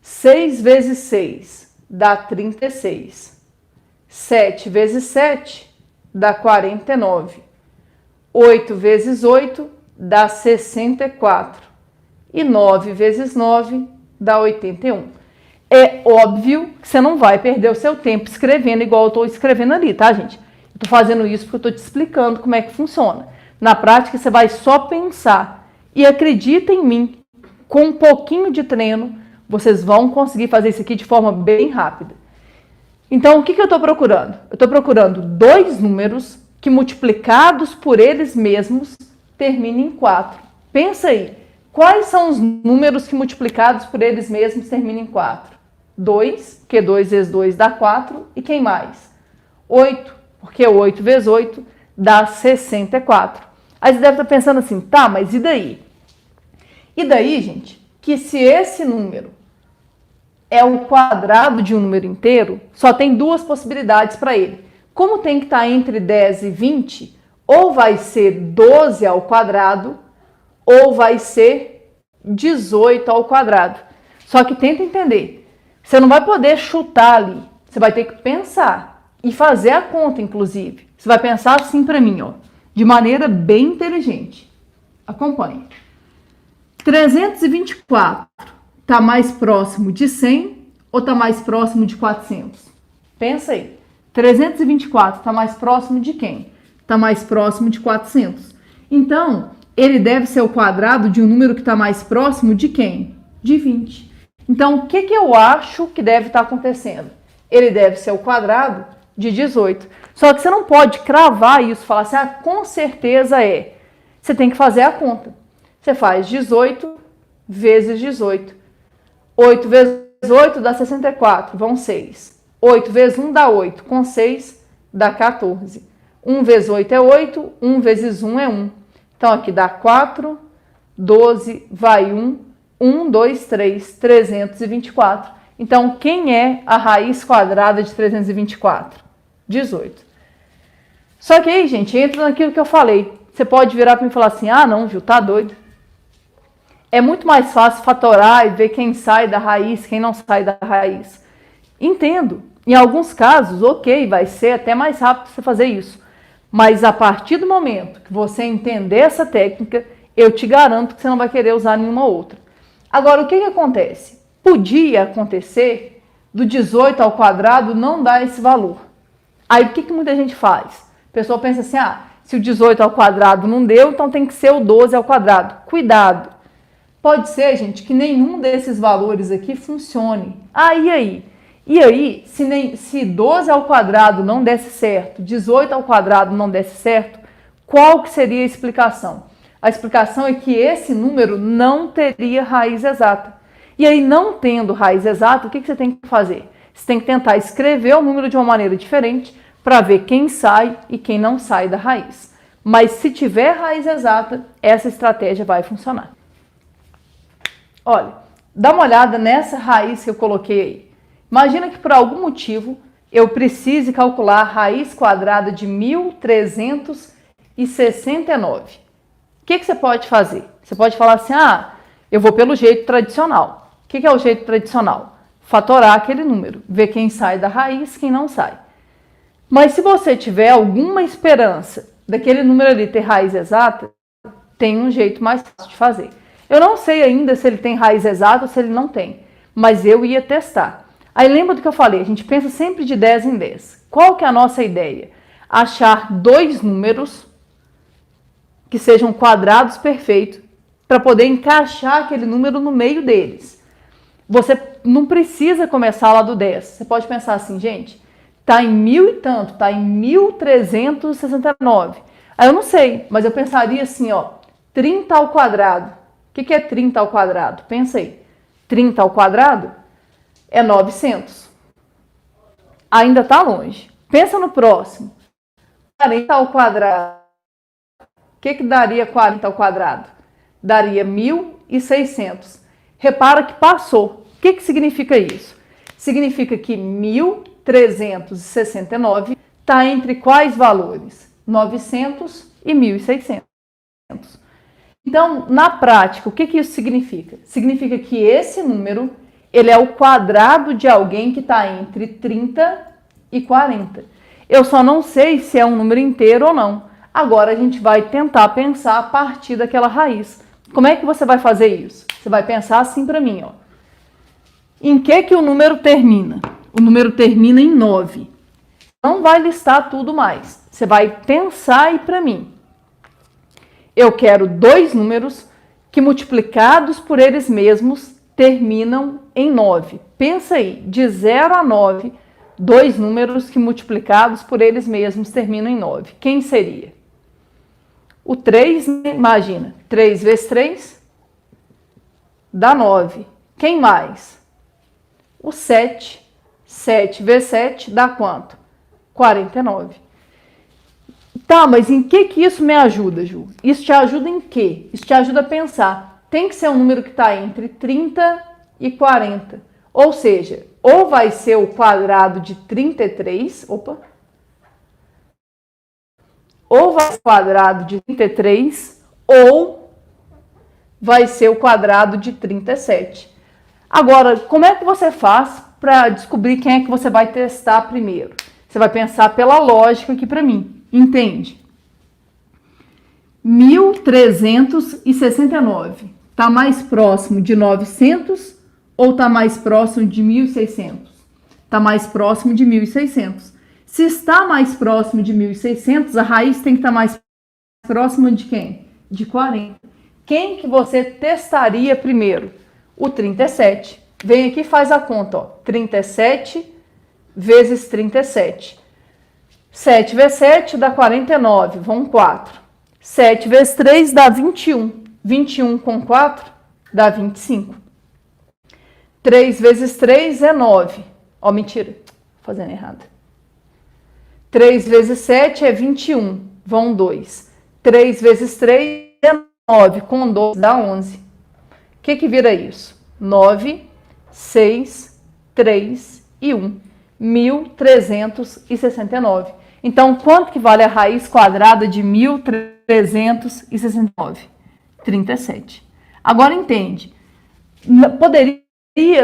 6 vezes 6 dá 36. 7 vezes 7 dá 49. 8 vezes 8 dá 64. E 9 vezes 9 dá 81. É óbvio que você não vai perder o seu tempo escrevendo igual eu estou escrevendo ali, tá, gente? Eu estou fazendo isso porque eu estou te explicando como é que funciona. Na prática, você vai só pensar. E acredita em mim, com um pouquinho de treino, vocês vão conseguir fazer isso aqui de forma bem rápida. Então, o que eu estou procurando? Eu estou procurando dois números que, multiplicados por eles mesmos, terminem em 4. Pensa aí. Quais são os números que, multiplicados por eles mesmos, terminam em 4? 2, porque 2 vezes 2 dá 4. E quem mais? 8, porque 8 vezes 8 dá 64. Aí você deve estar pensando assim, tá, mas e daí? E daí, gente, que se esse número é o quadrado de um número inteiro, só tem duas possibilidades para ele. Como tem que estar entre 10 e 20, ou vai ser 12 ao quadrado, ou vai ser 18 ao quadrado. Só que tenta entender. Você não vai poder chutar ali. Você vai ter que pensar e fazer a conta, inclusive. Você vai pensar assim para mim, ó, de maneira bem inteligente. Acompanhe. 324 está mais próximo de 100 ou está mais próximo de 400? Pensa aí. 324 está mais próximo de quem? Está mais próximo de 400. Então, ele deve ser o quadrado de um número que está mais próximo de quem? De 20. Então, o que eu acho que deve estar acontecendo? Ele deve ser o quadrado de 18. Só que você não pode cravar isso, falar assim, ah, com certeza é. Você tem que fazer a conta. Você faz 18 vezes 18. 8 vezes 8 dá 64, vão 6. 8 vezes 1 dá 8, com 6 dá 14. 1 vezes 8 é 8, 1 vezes 1 é 1. Então, aqui dá 4, 12, vai 1, 1, 2, 3, 324. Então, quem é a raiz quadrada de 324? 18. Só que aí, gente, entra naquilo que eu falei. Você pode virar para mim e falar assim, ah, não, Gil, tá doido. É muito mais fácil fatorar e ver quem sai da raiz, quem não sai da raiz. Entendo. Em alguns casos, ok, vai ser até mais rápido você fazer isso. Mas a partir do momento que você entender essa técnica, eu te garanto que você não vai querer usar nenhuma outra. Agora, o que acontece? Podia acontecer do 18 ao quadrado não dar esse valor. Aí, o que muita gente faz? A pessoa pensa assim, ah, se o 18 ao quadrado não deu, então tem que ser o 12 ao quadrado. Cuidado! Pode ser, gente, que nenhum desses valores aqui funcione. E aí? E aí, se 12 ao quadrado não desse certo, 18 ao quadrado não desse certo, qual que seria a explicação? A explicação é que esse número não teria raiz exata. E aí, não tendo raiz exata, o que você tem que fazer? Você tem que tentar escrever o número de uma maneira diferente para ver quem sai e quem não sai da raiz. Mas se tiver raiz exata, essa estratégia vai funcionar. Olha, dá uma olhada nessa raiz que eu coloquei aí. Imagina que por algum motivo eu precise calcular a raiz quadrada de 1369. O que você pode fazer? Você pode falar assim, eu vou pelo jeito tradicional. O que é o jeito tradicional? Fatorar aquele número, ver quem sai da raiz, quem não sai. Mas se você tiver alguma esperança daquele número ali ter raiz exata, tem um jeito mais fácil de fazer. Eu não sei ainda se ele tem raiz exata ou se ele não tem, mas eu ia testar. Aí lembra do que eu falei, a gente pensa sempre de 10 em 10. Qual que é a nossa ideia? Achar dois números que sejam quadrados perfeitos para poder encaixar aquele número no meio deles. Você não precisa começar lá do 10. Você pode pensar assim, gente, tá em 1000 e tanto, tá em 1369. Aí eu não sei, mas eu pensaria assim, 30 ao quadrado. O que é 30 ao quadrado? Pensa aí. 30 ao quadrado é 900. Ainda está longe. Pensa no próximo. 40 ao quadrado. O que daria 40 ao quadrado? Daria 1600. Repara que passou. O que significa isso? Significa que 1369 está entre quais valores? 900 e 1600. Então, na prática, o que isso significa? Significa que esse número ele é o quadrado de alguém que está entre 30 e 40. Eu só não sei se é um número inteiro ou não. Agora a gente vai tentar pensar a partir daquela raiz. Como é que você vai fazer isso? Você vai pensar assim para mim, Em que o número termina? O número termina em 9. Não vai listar tudo mais. Você vai pensar aí para mim. Eu quero dois números que multiplicados por eles mesmos terminam em 9. Pensa aí, de 0 a 9, dois números que multiplicados por eles mesmos terminam em 9. Quem seria? O 3, imagina, 3 vezes 3 dá 9. Quem mais? O 7. 7 vezes 7 dá quanto? 49. Tá, mas em que isso me ajuda, Ju? Isso te ajuda em quê? Isso te ajuda a pensar. Tem que ser um número que está entre 30 e 40. Ou seja, ou vai ser o quadrado de 33, ou vai ser o quadrado de 33, ou vai ser o quadrado de 37. Agora, como é que você faz para descobrir quem é que você vai testar primeiro? Você vai pensar pela lógica aqui para mim. Entende? 1369 está mais próximo de 900 ou está mais próximo de 1600? Está mais próximo de 1600. Se está mais próximo de 1600, a raiz tem que estar mais próxima de quem? De 40. Quem que você testaria primeiro? O 37. Vem aqui e faz a conta. 37 vezes 37. 7 vezes 7 dá 49, vão 4. 7 vezes 3 dá 21. 21 com 4 dá 25. 3 vezes 3 é 9. Mentira, fazendo errado. 3 vezes 7 é 21, vão 2. 3 vezes 3 é 9, com 2 dá 11. O que vira isso? 9, 6, 3 e 1. 1369. Então, quanto que vale a raiz quadrada de 1369? 37. Agora entende. Poderia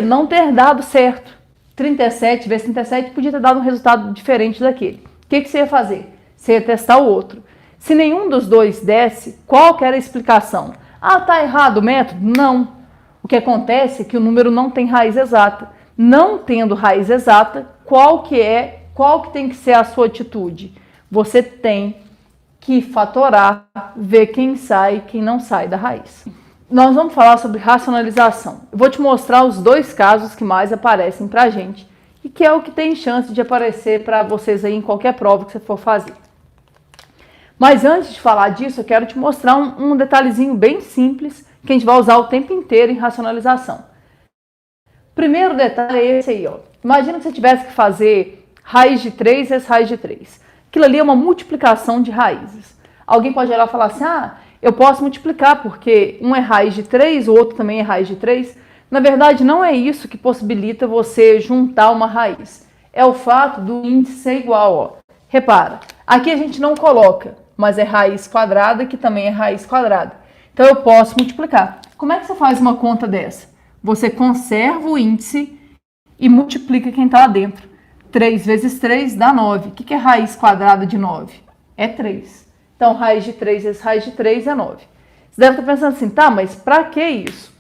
não ter dado certo. 37 vezes 37 podia ter dado um resultado diferente daquele. O que você ia fazer? Você ia testar o outro. Se nenhum dos dois desse, qual que era a explicação? Tá errado o método? Não. O que acontece é que o número não tem raiz exata. Não tendo raiz exata, qual que tem que ser a sua atitude? Você tem que fatorar, ver quem sai e quem não sai da raiz. nós vamos falar sobre racionalização. Eu vou te mostrar os dois casos que mais aparecem para a gente e que é o que tem chance de aparecer para vocês aí em qualquer prova que você for fazer. Mas antes de falar disso, eu quero te mostrar um detalhezinho bem simples que a gente vai usar o tempo inteiro em racionalização. Primeiro detalhe é esse aí, ó. Imagina que você tivesse que fazer raiz de 3 vezes raiz de 3. Aquilo ali é uma multiplicação de raízes. Alguém pode olhar e falar assim, eu posso multiplicar porque um é raiz de 3, o outro também é raiz de 3. Na verdade, não é isso que possibilita você juntar uma raiz. É o fato do índice ser igual, ó. Repara, aqui a gente não coloca, mas é raiz quadrada, que também é raiz quadrada. Então, eu posso multiplicar. Como é que você faz uma conta dessa? Você conserva o índice e multiplica quem está lá dentro. 3 vezes 3 dá 9. O que é raiz quadrada de 9? É 3. Então, raiz de 3 vezes raiz de 3 é 9. Você deve estar pensando assim, tá, mas para que isso?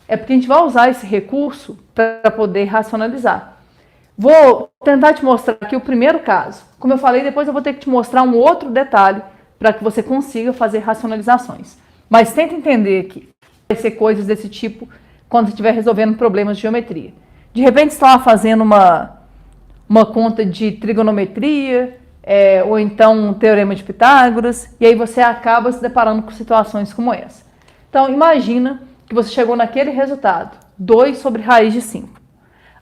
É porque a gente vai usar esse recurso para poder racionalizar. Vou tentar te mostrar aqui o primeiro caso. Como eu falei, depois eu vou ter que te mostrar um outro detalhe para que você consiga fazer racionalizações. Mas tenta entender aqui. Vai ser coisas desse tipo quando você estiver resolvendo problemas de geometria. De repente, você está lá fazendo uma conta de trigonometria, ou então um teorema de Pitágoras, e aí você acaba se deparando com situações como essa. Então, imagina que você chegou naquele resultado, 2 sobre raiz de 5.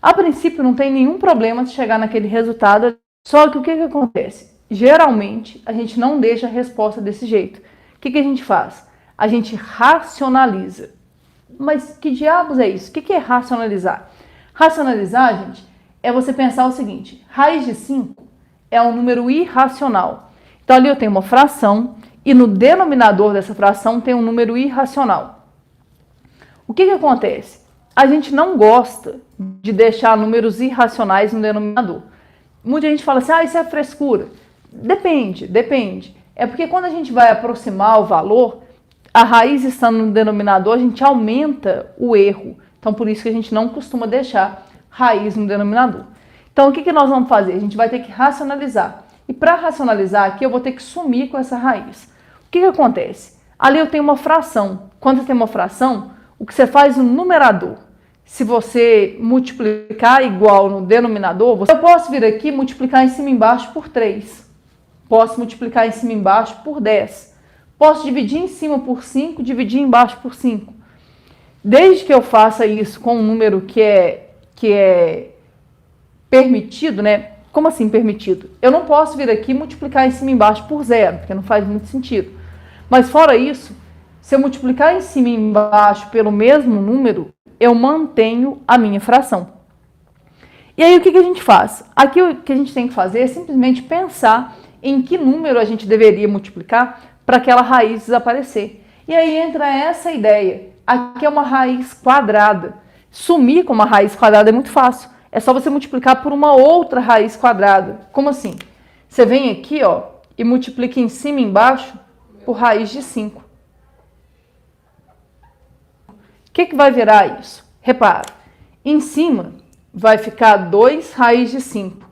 A princípio, não tem nenhum problema de chegar naquele resultado, só que o que acontece? Geralmente, a gente não deixa a resposta desse jeito. O que a gente faz? A gente racionaliza. Mas que diabos é isso? O que é racionalizar? Racionalizar, gente, é você pensar o seguinte, raiz de 5 é um número irracional. Então, ali eu tenho uma fração e no denominador dessa fração tem um número irracional. O que acontece? A gente não gosta de deixar números irracionais no denominador. Muita gente fala assim, isso é frescura. Depende. É porque quando a gente vai aproximar o valor, a raiz estando no denominador, a gente aumenta o erro. Então, por isso que a gente não costuma deixar raiz no denominador. Então, o que nós vamos fazer? A gente vai ter que racionalizar. E para racionalizar aqui, eu vou ter que sumir com essa raiz. O que acontece? Ali eu tenho uma fração. Quando você tem uma fração, o que você faz no numerador? Se você multiplicar igual no denominador, eu posso vir aqui e multiplicar em cima e embaixo por 3. Posso multiplicar em cima e embaixo por 10. Posso dividir em cima por 5, dividir embaixo por 5. Desde que eu faça isso com um número que é permitido, né? Como assim permitido? Eu não posso vir aqui e multiplicar em cima e embaixo por 0, porque não faz muito sentido. Mas fora isso, se eu multiplicar em cima e embaixo pelo mesmo número, eu mantenho a minha fração. E aí o que a gente faz? Aqui o que a gente tem que fazer é simplesmente pensar em que número a gente deveria multiplicar para aquela raiz desaparecer. E aí entra essa ideia. Aqui é uma raiz quadrada. Sumir com uma raiz quadrada é muito fácil. É só você multiplicar por uma outra raiz quadrada. Como assim? Você vem aqui, ó, e multiplica em cima e embaixo por raiz de 5. O que vai virar isso? Repara, em cima vai ficar 2 raiz de 5.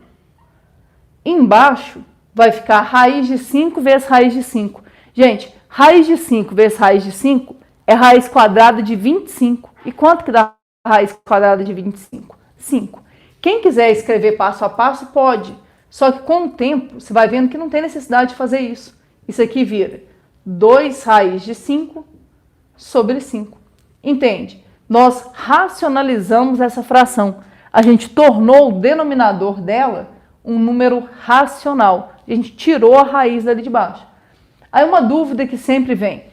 Embaixo vai ficar raiz de 5 vezes raiz de 5. Gente, raiz de 5 vezes raiz de 5 é raiz quadrada de 25. E quanto que dá raiz quadrada de 25? 5. Quem quiser escrever passo a passo, pode. Só que com o tempo, você vai vendo que não tem necessidade de fazer isso. Isso aqui vira 2 raiz de 5 sobre 5. Entende? Nós racionalizamos essa fração. A gente tornou o denominador dela um número racional. A gente tirou a raiz dali de baixo. Aí uma dúvida que sempre vem.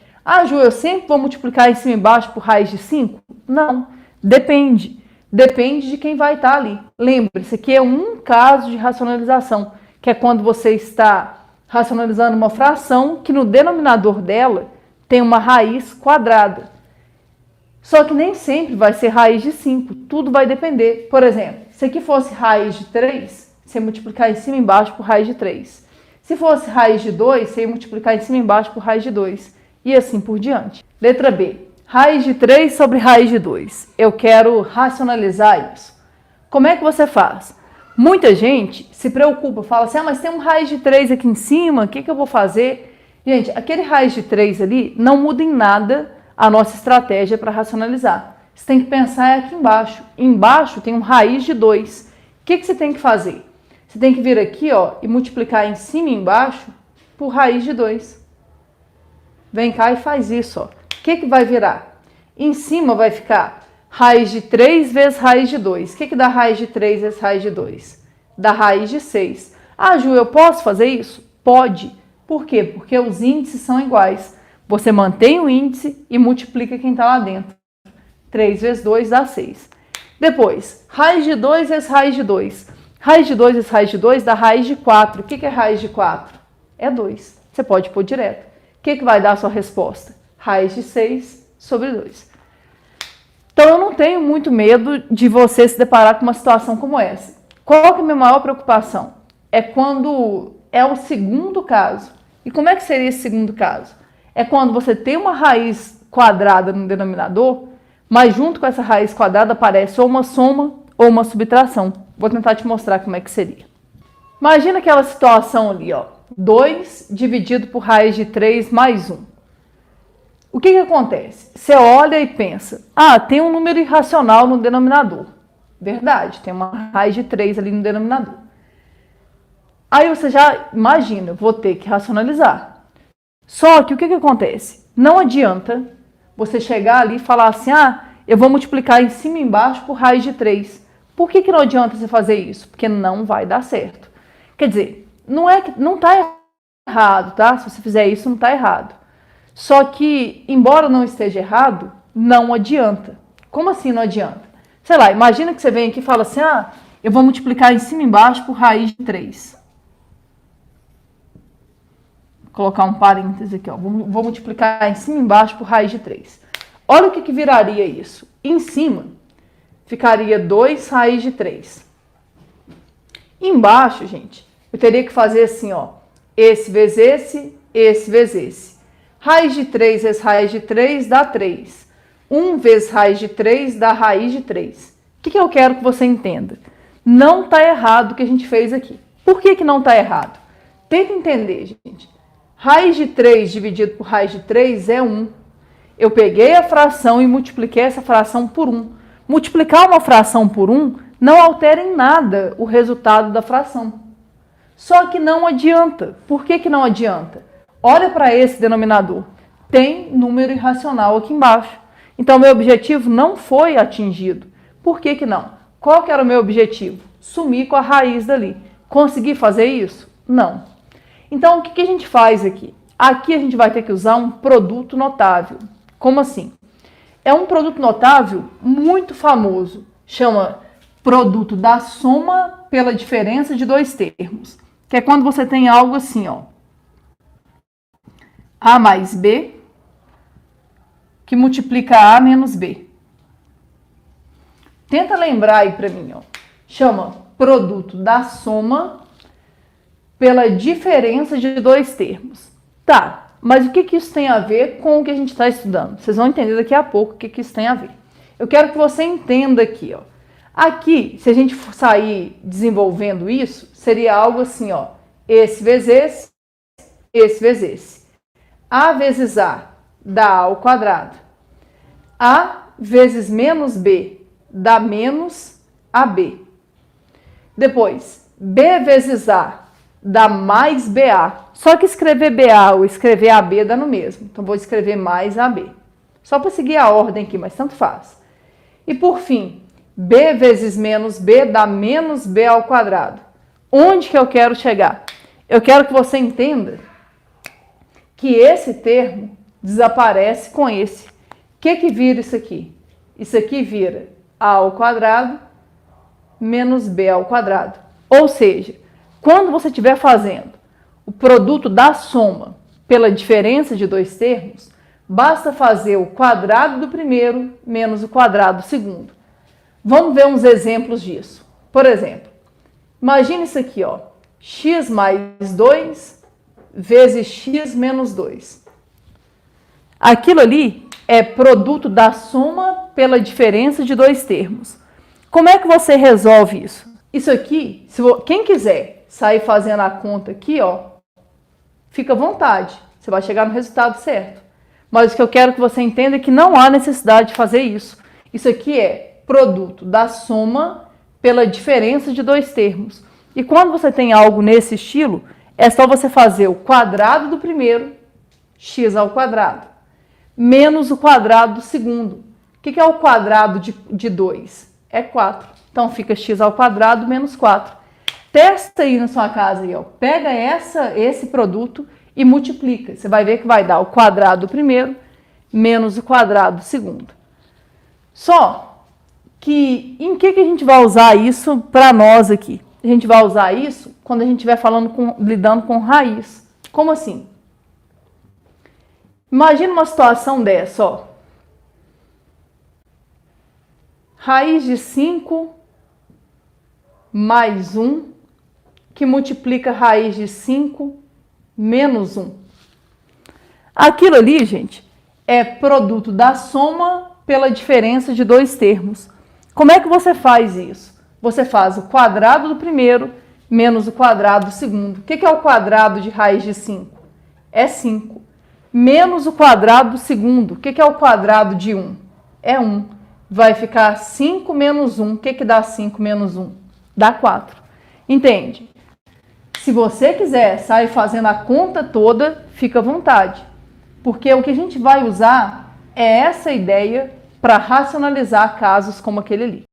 Ju, eu sempre vou multiplicar em cima e embaixo por raiz de 5? Não, depende. Depende de quem vai estar ali. Lembre-se que é um caso de racionalização, que é quando você está racionalizando uma fração que no denominador dela tem uma raiz quadrada. Só que nem sempre vai ser raiz de 5, tudo vai depender. Por exemplo, se aqui fosse raiz de 3, você ia multiplicar em cima e embaixo por raiz de 3. Se fosse raiz de 2, você ia multiplicar em cima e embaixo por raiz de 2. E assim por diante. Letra B. Raiz de 3 sobre raiz de 2. Eu quero racionalizar isso. Como é que você faz? Muita gente se preocupa, fala assim, mas tem um raiz de 3 aqui em cima, o que eu vou fazer? Gente, aquele raiz de 3 ali não muda em nada a nossa estratégia para racionalizar. Você tem que pensar aqui embaixo. Embaixo tem um raiz de 2. O que você tem que fazer? Você tem que vir aqui, ó, e multiplicar em cima e embaixo por raiz de 2. Vem cá e faz isso, ó. O que vai virar? Em cima vai ficar raiz de 3 vezes raiz de 2. O que dá raiz de 3 vezes raiz de 2? Dá raiz de 6. Ah, Ju, eu posso fazer isso? Pode. Por quê? Porque os índices são iguais. Você mantém o índice e multiplica quem está lá dentro. 3 vezes 2 dá 6. Depois, raiz de 2 vezes raiz de 2. Raiz de 2 vezes raiz de 2 dá raiz de 4. O que é raiz de 4? É 2. Você pode pôr direto. O que vai dar a sua resposta? Raiz de 6 sobre 2. Então, eu não tenho muito medo de você se deparar com uma situação como essa. Qual que é a minha maior preocupação? É quando é o segundo caso. E como é que seria esse segundo caso? É quando você tem uma raiz quadrada no denominador, mas junto com essa raiz quadrada aparece ou uma soma ou uma subtração. Vou tentar te mostrar como é que seria. Imagina aquela situação ali, ó. 2 dividido por raiz de 3 mais 1. O que acontece? Você olha e pensa, ah, tem um número irracional no denominador. Verdade, tem uma raiz de 3 ali no denominador. Aí você já imagina, vou ter que racionalizar. Só que o que acontece? Não adianta você chegar ali e falar assim, ah, eu vou multiplicar em cima e embaixo por raiz de 3. Por que não adianta você fazer isso? Porque não vai dar certo. Quer dizer, não está errado, tá? Se você fizer isso, não está errado. Só que, embora não esteja errado, não adianta. Como assim não adianta? Sei lá, imagina que você vem aqui e fala assim, ah, eu vou multiplicar em cima e embaixo por raiz de 3. Vou colocar um parêntese aqui, ó. Vou multiplicar em cima e embaixo por raiz de 3. Olha o que viraria isso. Em cima, ficaria 2 raiz de 3. Embaixo, gente, eu teria que fazer assim, ó. Esse vezes esse vezes esse. Raiz de 3 vezes raiz de 3 dá 3. 1 vezes raiz de 3 dá raiz de 3. O que eu quero que você entenda? Não está errado o que a gente fez aqui. Por que não está errado? Tenta entender, gente. Raiz de 3 dividido por raiz de 3 é 1. Eu peguei a fração e multipliquei essa fração por 1. Multiplicar uma fração por 1 não altera em nada o resultado da fração. Só que não adianta. Por que não adianta? Olha para esse denominador. Tem número irracional aqui embaixo. Então, meu objetivo não foi atingido. Por que não? Qual que era o meu objetivo? Sumir com a raiz dali. Consegui fazer isso? Não. Então, o que a gente faz aqui? Aqui a gente vai ter que usar um produto notável. Como assim? É um produto notável muito famoso. Chama produto da soma pela diferença de dois termos. Que é quando você tem algo assim, ó. A mais B, que multiplica A menos B. Tenta lembrar aí para mim, ó. Chama produto da soma pela diferença de dois termos. Tá, mas o que isso tem a ver com o que a gente está estudando? Vocês vão entender daqui a pouco o que isso tem a ver. Eu quero que você entenda aqui, ó. Aqui, se a gente for sair desenvolvendo isso, seria algo assim, ó. Esse vezes esse vezes esse. A vezes A dá A ao quadrado. A vezes menos B dá menos AB. Depois, B vezes A dá mais BA. Só que escrever BA ou escrever AB dá no mesmo. Então, vou escrever mais AB. Só para seguir a ordem aqui, mas tanto faz. E por fim, B vezes menos B dá menos B ao quadrado. Onde que eu quero chegar? Eu quero que você entenda que esse termo desaparece com esse. O que vira isso aqui? Isso aqui vira A ao quadrado menos B ao quadrado. Ou seja, quando você estiver fazendo o produto da soma pela diferença de dois termos, basta fazer o quadrado do primeiro menos o quadrado do segundo. Vamos ver uns exemplos disso. Por exemplo, imagine isso aqui, ó. X mais 2 vezes x menos 2. Aquilo ali é produto da soma pela diferença de dois termos. Como é que você resolve isso? Isso aqui, quem quiser sair fazendo a conta aqui, ó, fica à vontade. Você vai chegar no resultado certo. Mas o que eu quero que você entenda é que não há necessidade de fazer isso. Isso aqui é produto da soma pela diferença de dois termos. E quando você tem algo nesse estilo, é só você fazer o quadrado do primeiro, x ao quadrado, menos o quadrado do segundo. O que é o quadrado de 2? É 4. Então fica x ao quadrado menos 4. Testa aí na sua casa, aí, ó. Pega esse produto e multiplica. Você vai ver que vai dar o quadrado do primeiro menos o quadrado do segundo. Só que em que a gente vai usar isso para nós aqui? A gente vai usar isso quando a gente estiver lidando com raiz. Como assim? Imagina uma situação dessa, ó. Raiz de 5 mais 1, que multiplica raiz de 5 menos 1. Aquilo ali, gente, é produto da soma pela diferença de dois termos. Como é que você faz isso? Você faz o quadrado do primeiro menos o quadrado do segundo. O que é o quadrado de raiz de 5? É 5. Menos o quadrado do segundo. O que é o quadrado de 1? É 1. Vai ficar 5 menos 1. O que dá 5 menos 1? Dá 4. Entende? Se você quiser sair fazendo a conta toda, fica à vontade. Porque o que a gente vai usar é essa ideia para racionalizar casos como aquele ali.